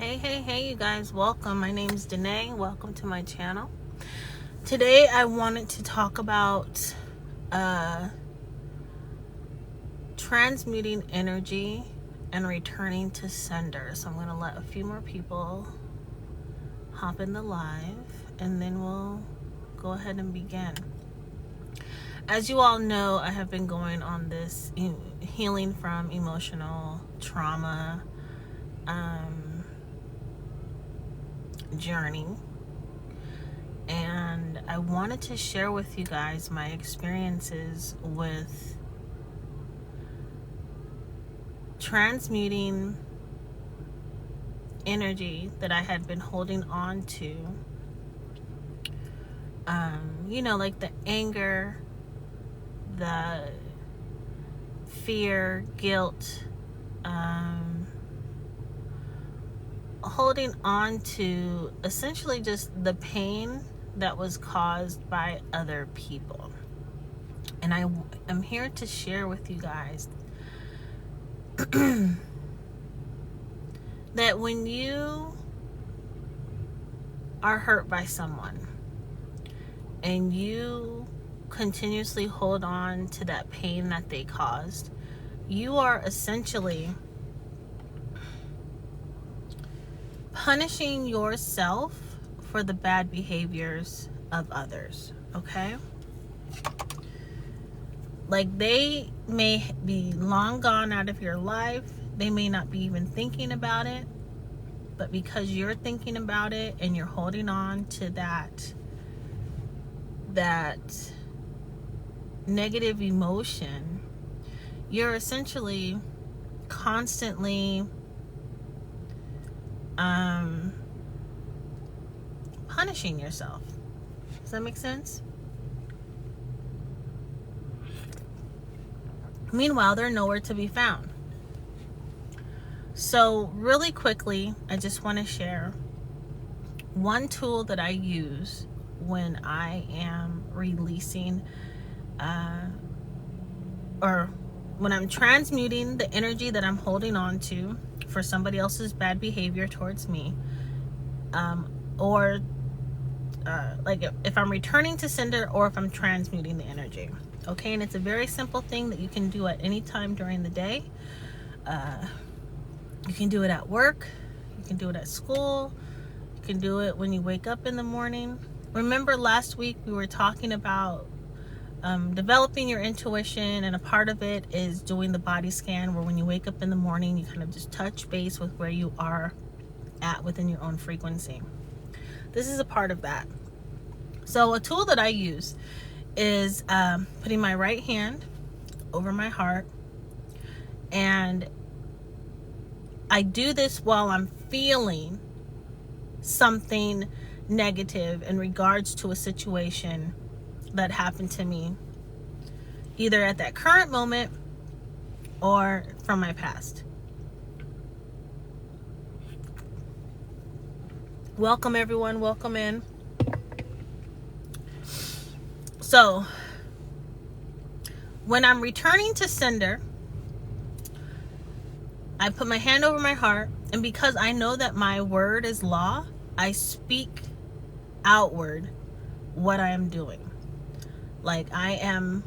Hey, you guys, welcome. My name is Danae. Welcome to my channel. Today I wanted to talk about transmuting energy and returning to sender. So I'm going to let a few more people hop in the live and then we'll go ahead and begin. As you all know, I have been going on this healing from emotional trauma journey, and I wanted to share with you guys my experiences with transmuting energy that I had been holding on to, like the anger, the fear, guilt, holding on to essentially just the pain that was caused by other people. And I am here to share with you guys that when you are hurt by someone and you continuously hold on to that pain that they caused, you are essentially punishing yourself for the bad behaviors of others, okay? Like, they may be long gone out of your life. They may not be even thinking about it, but because you're thinking about it and you're holding on to that negative emotion, you're essentially constantly punishing yourself. Does that make sense? Meanwhile, they're nowhere to be found. So really quickly, I just want to share one tool that I use when I am releasing or when I'm transmuting the energy that I'm holding on to for somebody else's bad behavior towards me, or like if I'm returning to sender or if I'm transmuting the energy. Okay, and it's a very simple thing that you can do at any time during the day. You can do it at work, you can do it at school, you can do it when you wake up in the morning. Remember last week we were talking about developing your intuition, and a part of it is doing the body scan, where when you wake up in the morning you kind of just touch base with where you are at within your own frequency. This is a part of that. So a tool that I use is putting my right hand over my heart, and I do this while I'm feeling something negative in regards to a situation that happened to me, either at that current moment or from my past. Welcome everyone, welcome in. So when I'm returning to sender, I put my hand over my heart, and because I know that my word is law, I speak outward what I am doing. Like, I am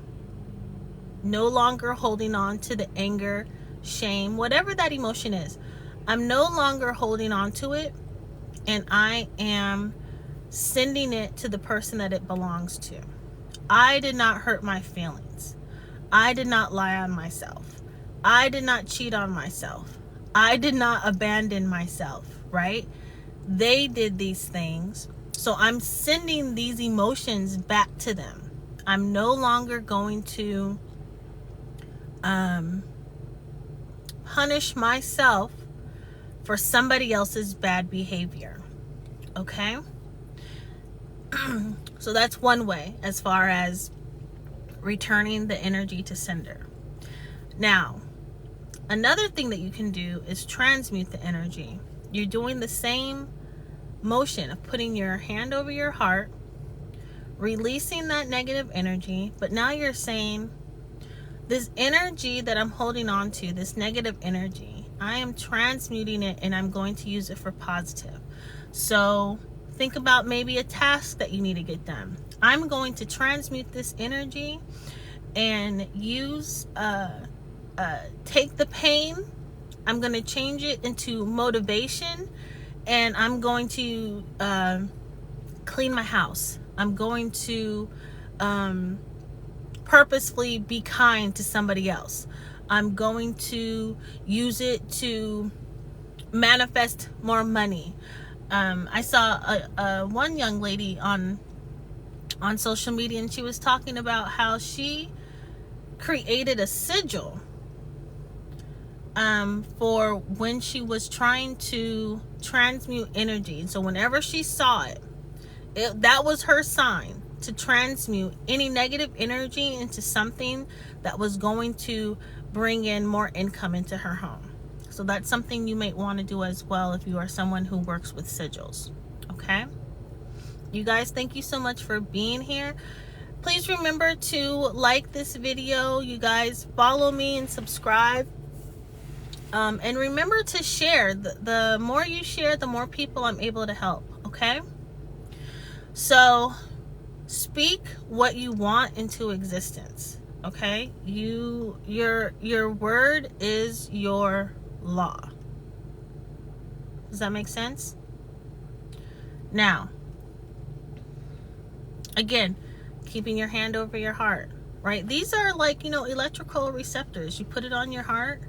no longer holding on to the anger, shame, whatever that emotion is. I'm no longer holding on to it, and I am sending it to the person that it belongs to. I did not hurt my feelings. I did not lie on myself. I did not cheat on myself. I did not abandon myself, right? They did these things. So I'm sending these emotions back to them. I'm no longer going to punish myself for somebody else's bad behavior. Okay? So that's one way as far as returning the energy to sender. Now, another thing that you can do is transmute the energy. You're doing the same motion of putting your hand over your heart, releasing that negative energy, but now you're saying, this energy that I'm holding on to, this negative energy, I am transmuting it, and I'm going to use it for positive. So think about maybe a task that you need to get done. I'm going to transmute this energy and use take the pain. I'm going to change it into motivation, and I'm going to clean my house. I'm going to purposefully be kind to somebody else. I'm going to use it to manifest more money. I saw one young lady on social media, and she was talking about how she created a sigil for when she was trying to transmute energy. So whenever she saw it, that was her sign to transmute any negative energy into something that was going to bring in more income into her home. So that's something you might want to do as well if you are someone who works with sigils. Okay? You guys, thank you so much for being here. Please remember to like this video. You guys, follow me and subscribe. And remember to share. The more you share, the more people I'm able to help. Okay? So speak what you want into existence. Okay? Your word is your law. Does that make sense? Now, again, keeping your hand over your heart, right? These are like, electrical receptors. You put it on your heart.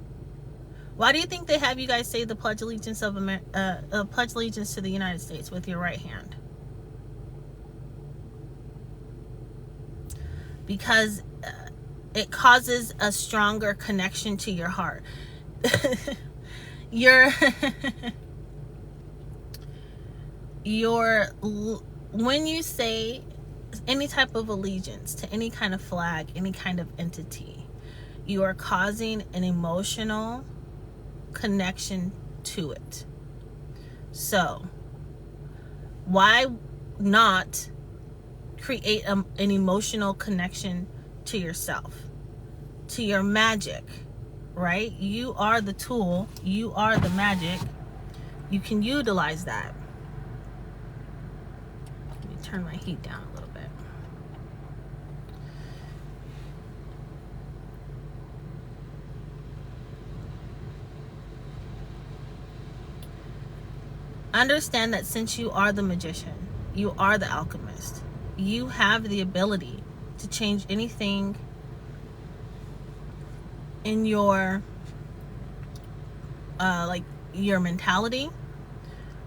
Why do you think they have you guys say the Pledge Allegiance Pledge Allegiance to the United States with your right hand? Because it causes a stronger connection to your heart. When you say any type of allegiance to any kind of flag, any kind of entity, you are causing an emotional connection to it. So why not create an emotional connection to yourself, to your magic, right? You are the tool. You are the magic. You can utilize that. Let me turn my heat down a little bit. Understand that since you are the magician, you are the alchemist, you have the ability to change anything in your your mentality,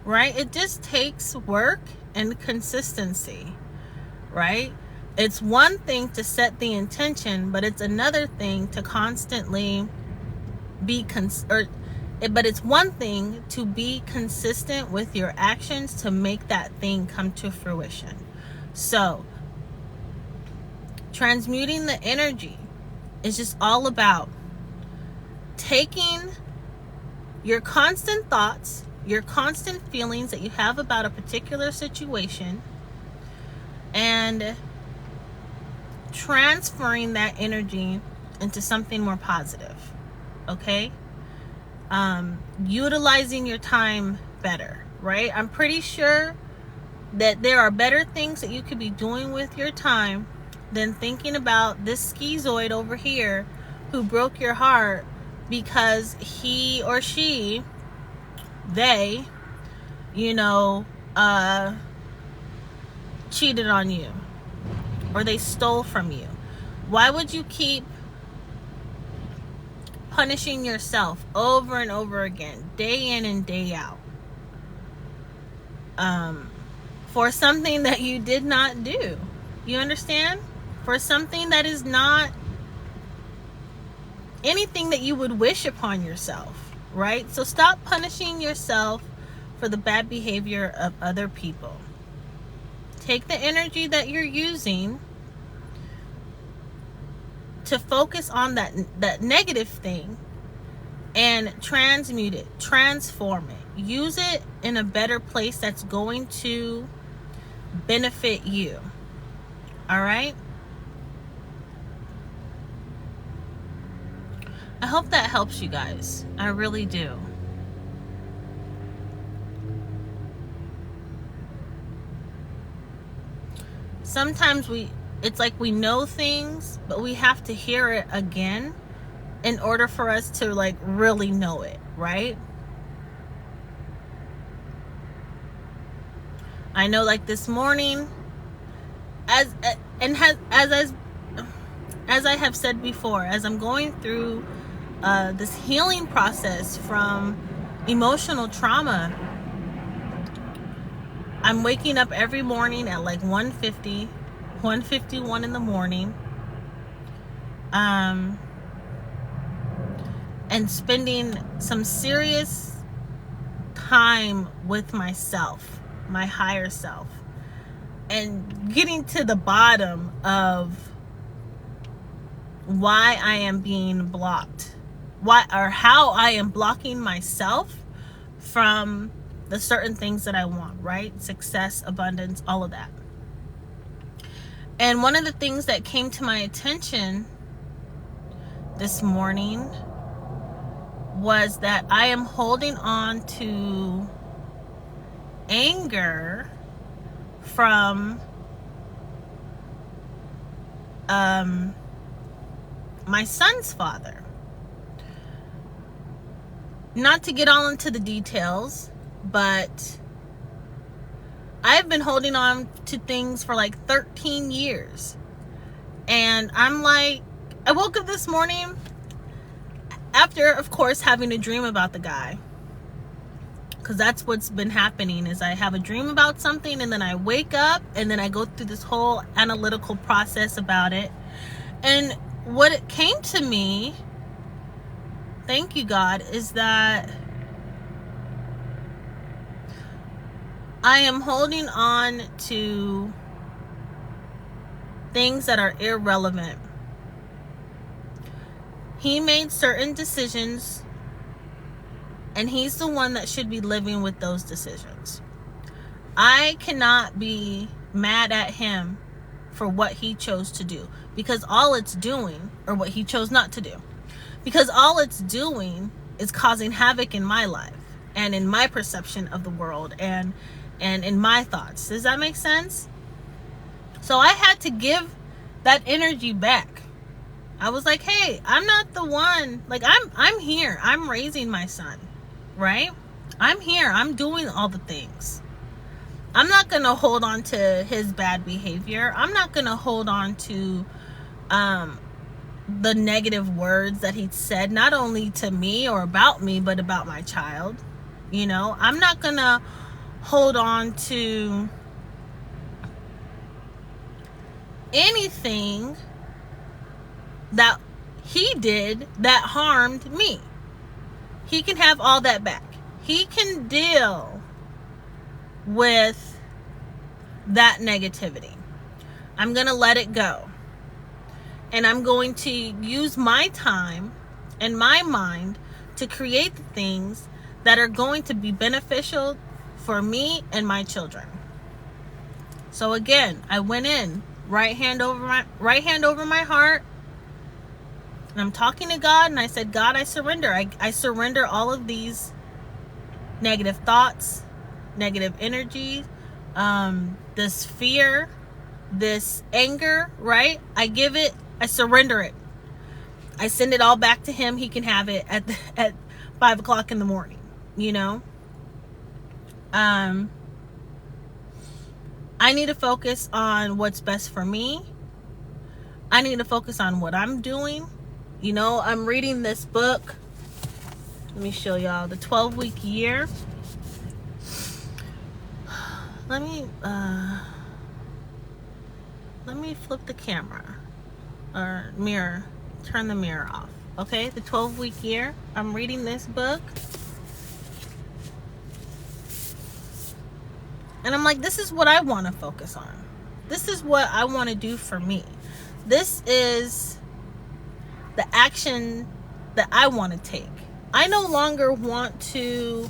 right? It just takes work and consistency, right? It's one thing to set the intention, but it's another thing to constantly but it's one thing to be consistent with your actions to make that thing come to fruition. So transmuting the energy is just all about taking your constant thoughts, your constant feelings that you have about a particular situation, and transferring that energy into something more positive. Okay? Utilizing your time better, right? I'm pretty sure that there are better things that you could be doing with your time than thinking about this schizoid over here who broke your heart because he or she, they, cheated on you or they stole from you. Why would you keep punishing yourself over and over again, day in and day out, for something that you did not do? You understand? For something that is not anything that you would wish upon yourself, right? So stop punishing yourself for the bad behavior of other people. Take the energy that you're using to focus on that negative thing and transmute it, transform it, use it in a better place that's going to benefit you. All right? I hope that helps you guys. I really do. Sometimes it's like we know things, but we have to hear it again in order for us to like really know it, right? I know, like this morning, as I have said before, as I'm going through this healing process from emotional trauma, I'm waking up every morning at like 1:50, 1:51 in the morning, and spending some serious time with myself, my higher self, and getting to the bottom of why I am being blocked, how I am blocking myself from the certain things that I want, right? Success, abundance, all of that. And one of the things that came to my attention this morning was that I am holding on to anger from my son's father. Not to get all into the details, but I've been holding on to things for like 13 years. And I'm like, I woke up this morning after, of course, having a dream about the guy. Because that's what's been happening, is I have a dream about something and then I wake up and then I go through this whole analytical process about it. And what it came to me, thank you God, is that I am holding on to things that are irrelevant. He made certain decisions, and he's the one that should be living with those decisions. I cannot be mad at him for what he chose to do, because all it's doing, or what he chose not to do, because all it's doing is causing havoc in my life and in my perception of the world and in my thoughts. Does that make sense? So I had to give that energy back. I was like, hey, I'm not the one. Like, I'm here. I'm raising my son, right? I'm here. I'm doing all the things. I'm not going to hold on to his bad behavior. I'm not going to hold on to the negative words that he said, not only to me or about me, but about my child. You know, I'm not going to hold on to anything that he did that harmed me. He can have all that back. He can deal with that negativity. I'm going to let it go. And I'm going to use my time and my mind to create the things that are going to be beneficial for me and my children. So again, I went in, right hand over my heart, and I'm talking to God, and I said, God, I surrender. I surrender all of these negative thoughts, negative energy, this fear, this anger, right? I surrender it. I send it all back to him. He can have it at 5 o'clock in the morning, you know? I need to focus on what's best for me. I need to focus on what I'm doing. You know, I'm reading this book. Let me show y'all the 12-week year. Let me flip the camera or mirror, turn the mirror off. Okay, the 12-week year. I'm reading this book. And I'm like, this is what I want to focus on. This is what I want to do for me. This is the action that I want to take. I no longer want to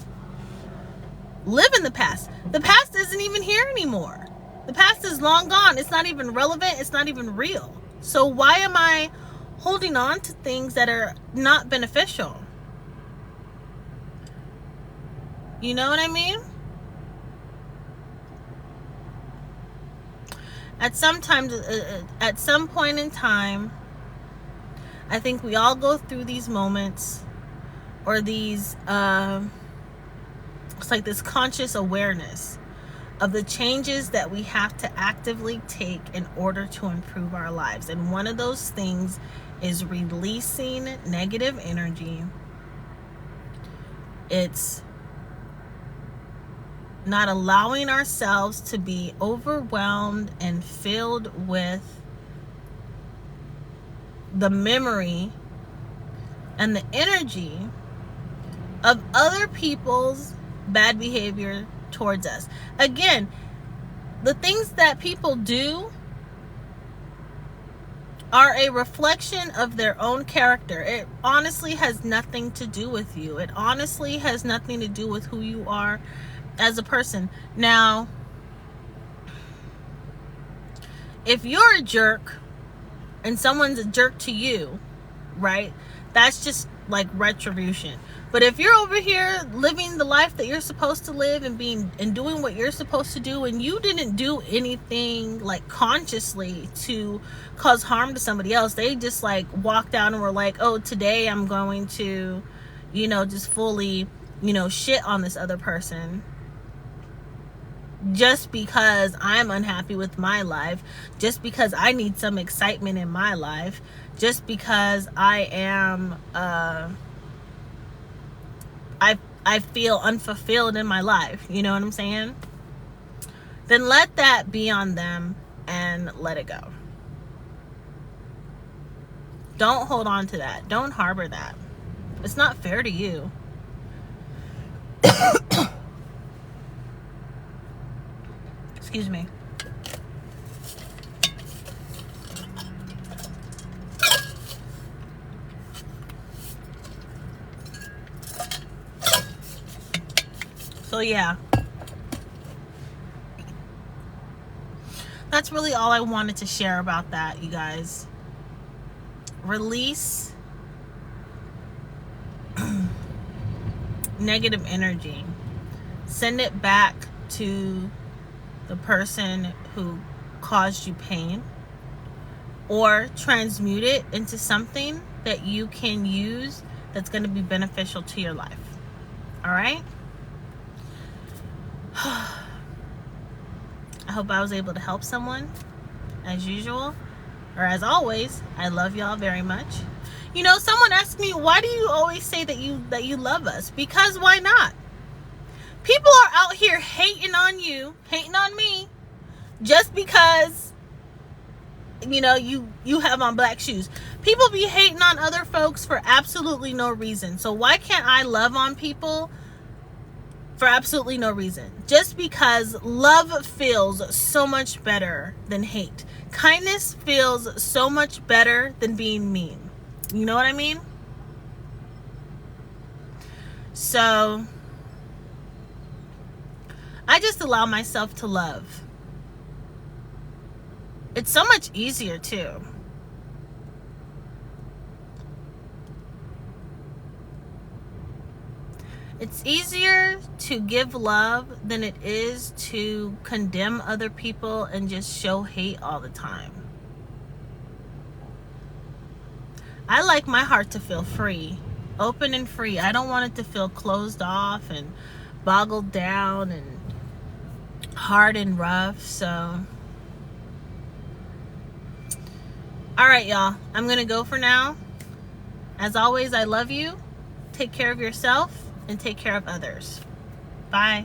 live in the past. The past isn't even here anymore. The past is long gone. It's not even relevant. It's not even real. So why am I holding on to things that are not beneficial. You know what I mean? At some point in time, I think we all go through these moments, or these it's like this conscious awareness of the changes that we have to actively take in order to improve our lives. And one of those things is releasing negative energy. It's not allowing ourselves to be overwhelmed and filled with the memory and the energy of other people's bad behavior towards us. Again, the things that people do are a reflection of their own character. It honestly has nothing to do with you. It honestly has nothing to do with who you are as a person. Now, if you're a jerk and someone's a jerk to you, right? That's just like retribution. But if you're over here living the life that you're supposed to live and doing what you're supposed to do, and you didn't do anything like consciously to cause harm to somebody else, they just like walked out and were like, oh, today I'm going to, just fully, shit on this other person just because I'm unhappy with my life, just because I need some excitement in my life, just because I am I feel unfulfilled in my life, you know what I'm saying? Then let that be on them and let it go. Don't hold on to that. Don't harbor that. It's not fair to you. Excuse me. So yeah, that's really all I wanted to share about that, you guys. Release negative energy. Send it back to the person who caused you pain, or transmute it into something that you can use that's going to be beneficial to your life. All right? I hope I was able to help someone. As usual, or as always, I love y'all very much. Someone asked me, why do you always say that you love us? Because why not? People are out here hating on you, hating on me, just because you have on black shoes. People be hating on other folks for absolutely no reason. So why can't I love on people for absolutely no reason? Just because love feels so much better than hate. Kindness feels so much better than being mean. You know what I mean? So I just allow myself to love. It's so much easier too. It's easier to give love than it is to condemn other people and just show hate all the time. I like my heart to feel free, open and free. I don't want it to feel closed off and boggled down and hard and rough. So, all right, y'all. I'm going to go for now. As always, I love you. Take care of yourself and take care of others. Bye.